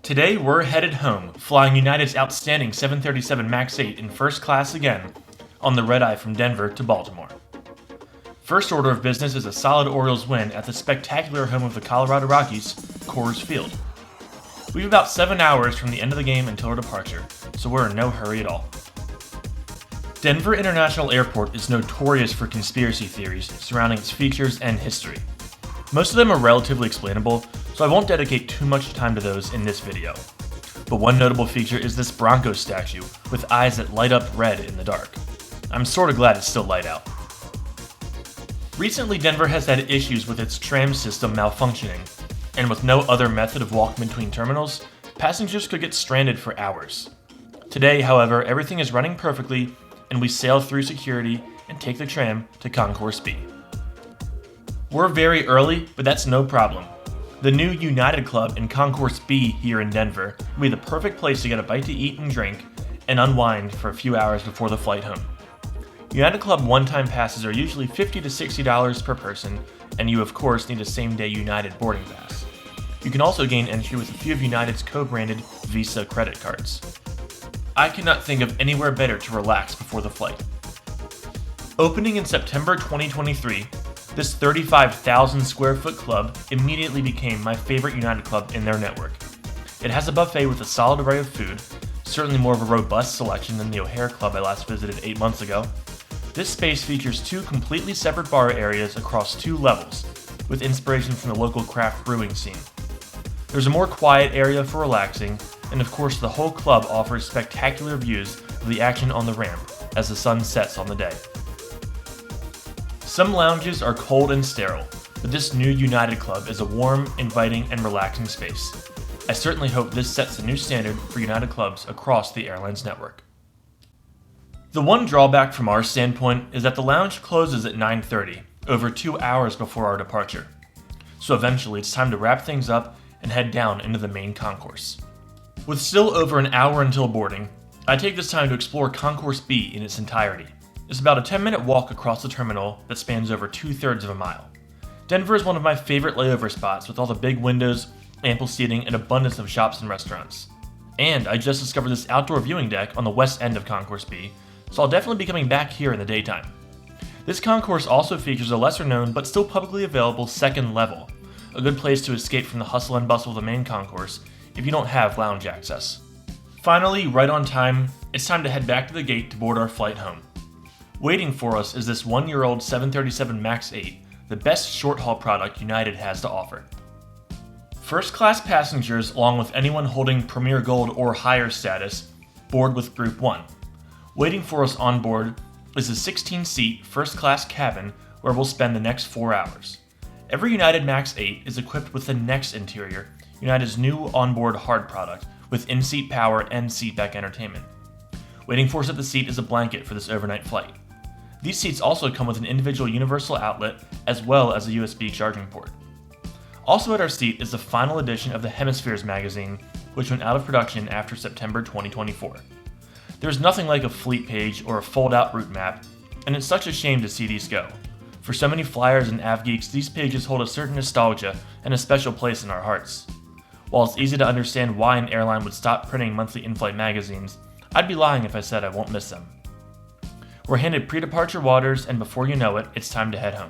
Today we're headed home, flying United's outstanding 737 MAX 8 in first class again on the Redeye from Denver to Baltimore. First order of business is a solid Orioles win at the spectacular home of the Colorado Rockies, Coors Field. We have about 7 hours from the end of the game until our departure, so we're in no hurry at all. Denver International Airport is notorious for conspiracy theories surrounding its features and history. Most of them are relatively explainable, so I won't dedicate too much time to those in this video. But one notable feature is this Bronco statue with eyes that light up red in the dark. I'm sorta glad it's still light out. Recently, Denver has had issues with its tram system malfunctioning, and with no other method of walking between terminals, passengers could get stranded for hours. Today, however, everything is running perfectly, and we sail through security and take the tram to Concourse B. We're very early, but that's no problem. The new United Club in Concourse B here in Denver will be the perfect place to get a bite to eat and drink and unwind for a few hours before the flight home. United Club one-time passes are usually $50 to $60 per person, and you of course need a same-day United boarding pass. You can also gain entry with a few of United's co-branded Visa credit cards. I cannot think of anywhere better to relax before the flight. Opening in September 2023, this 35,000 square foot club immediately became my favorite United Club in their network. It has a buffet with a solid array of food, certainly more of a robust selection than the O'Hare Club I last visited 8 months ago. This space features 2 completely separate bar areas across 2 levels, with inspiration from the local craft brewing scene. There's a more quiet area for relaxing, and of course the whole club offers spectacular views of the action on the ramp as the sun sets on the day. Some lounges are cold and sterile, but this new United Club is a warm, inviting, and relaxing space. I certainly hope this sets a new standard for United Clubs across the airline's network. The one drawback from our standpoint is that the lounge closes at 9:30, over 2 hours before our departure. So eventually it's time to wrap things up and head down into the main concourse. With still over an hour until boarding, I take this time to explore Concourse B in its entirety. It's about a 10-minute walk across the terminal that spans over 2/3 of a mile. Denver is one of my favorite layover spots with all the big windows, ample seating, and abundance of shops and restaurants. And I just discovered this outdoor viewing deck on the west end of Concourse B, so I'll definitely be coming back here in the daytime. This concourse also features a lesser known but still publicly available second level, a good place to escape from the hustle and bustle of the main concourse if you don't have lounge access. Finally, right on time, it's time to head back to the gate to board our flight home. Waiting for us is this 1-year-old 737 MAX 8, the best short-haul product United has to offer. First-class passengers, along with anyone holding Premier Gold or higher status, board with Group 1. Waiting for us on board is a 16-seat first-class cabin where we'll spend the next 4 hours. Every United MAX 8 is equipped with the Next interior, United's new onboard hard product, with in-seat power and seatback entertainment. Waiting for us at the seat is a blanket for this overnight flight. These seats also come with an individual universal outlet as well as a USB charging port. Also at our seat is the final edition of the Hemispheres magazine, which went out of production after September 2024. There's nothing like a fleet page or a fold-out route map, and it's such a shame to see these go. For so many flyers and avgeeks, these pages hold a certain nostalgia and a special place in our hearts. While it's easy to understand why an airline would stop printing monthly in-flight magazines, I'd be lying if I said I won't miss them. We're handed pre-departure waters, and before you know it, it's time to head home.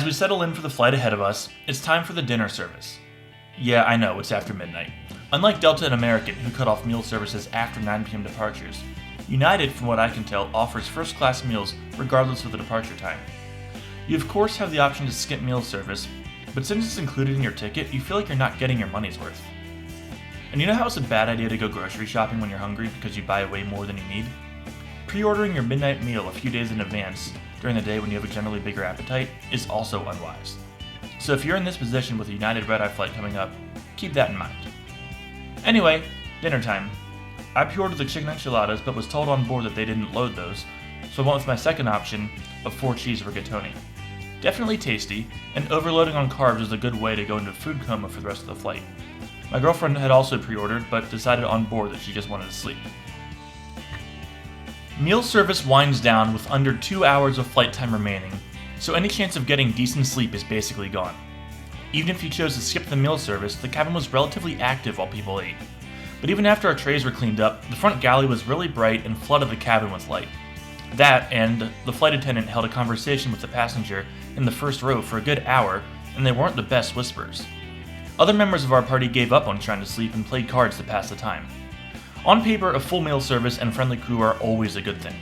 As we settle in for the flight ahead of us, it's time for the dinner service. Yeah, I know, it's after midnight. Unlike Delta and American, who cut off meal services after 9 p.m. departures, United, from what I can tell, offers first-class meals regardless of the departure time. You of course have the option to skip meal service, but since it's included in your ticket, you feel like you're not getting your money's worth. And you know how it's a bad idea to go grocery shopping when you're hungry because you buy way more than you need? Pre-ordering your midnight meal a few days in advance during the day when you have a generally bigger appetite is also unwise. So if you're in this position with a United Redeye flight coming up, keep that in mind. Anyway, dinner time. I pre-ordered the chicken enchiladas but was told on board that they didn't load those, so I went with my second option of 4-cheese rigatoni. Definitely tasty, and overloading on carbs is a good way to go into food coma for the rest of the flight. My girlfriend had also pre-ordered, but decided on board that she just wanted to sleep. Meal service winds down with under 2 hours of flight time remaining, so any chance of getting decent sleep is basically gone. Even if you chose to skip the meal service, the cabin was relatively active while people ate. But even after our trays were cleaned up, the front galley was really bright and flooded the cabin with light. That, and the flight attendant held a conversation with the passenger in the first row for a good hour, and they weren't the best whisperers. Other members of our party gave up on trying to sleep and played cards to pass the time. On paper, a full meal service and friendly crew are always a good thing.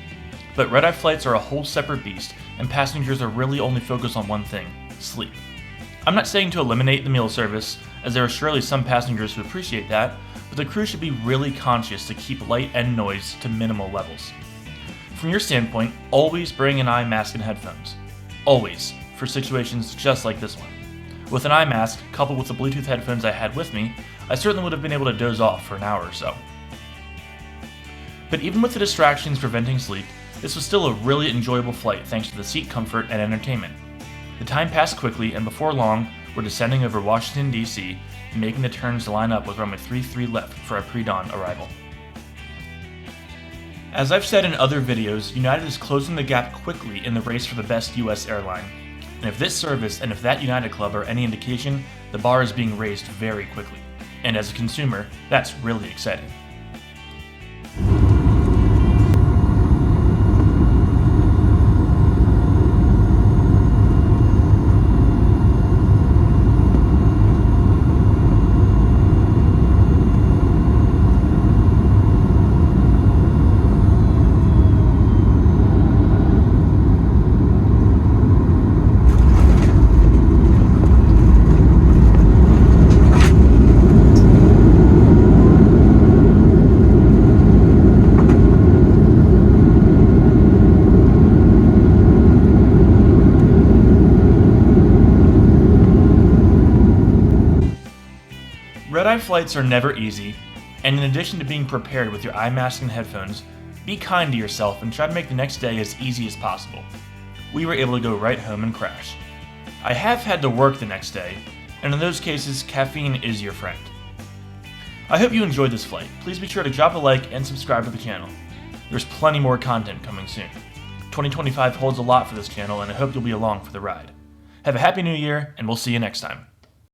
But red-eye flights are a whole separate beast, and passengers are really only focused on one thing: sleep. I'm not saying to eliminate the meal service, as there are surely some passengers who appreciate that, but the crew should be really conscious to keep light and noise to minimal levels. From your standpoint, always bring an eye mask and headphones. Always, for situations just like this one. With an eye mask, coupled with the Bluetooth headphones I had with me, I certainly would have been able to doze off for an hour or so. But even with the distractions preventing sleep, this was still a really enjoyable flight thanks to the seat comfort and entertainment. The time passed quickly, and before long, we're descending over Washington, D.C., and making the turns to line up with runway 33 left for our pre-dawn arrival. As I've said in other videos, United is closing the gap quickly in the race for the best US airline. And if this service and if that United Club are any indication, the bar is being raised very quickly. And as a consumer, that's really exciting. Redeye flights are never easy, and in addition to being prepared with your eye mask and headphones, be kind to yourself and try to make the next day as easy as possible. We were able to go right home and crash. I have had to work the next day, and in those cases, caffeine is your friend. I hope you enjoyed this flight. Please be sure to drop a like and subscribe to the channel. There's plenty more content coming soon. 2025 holds a lot for this channel, and I hope you'll be along for the ride. Have a happy new year, and we'll see you next time.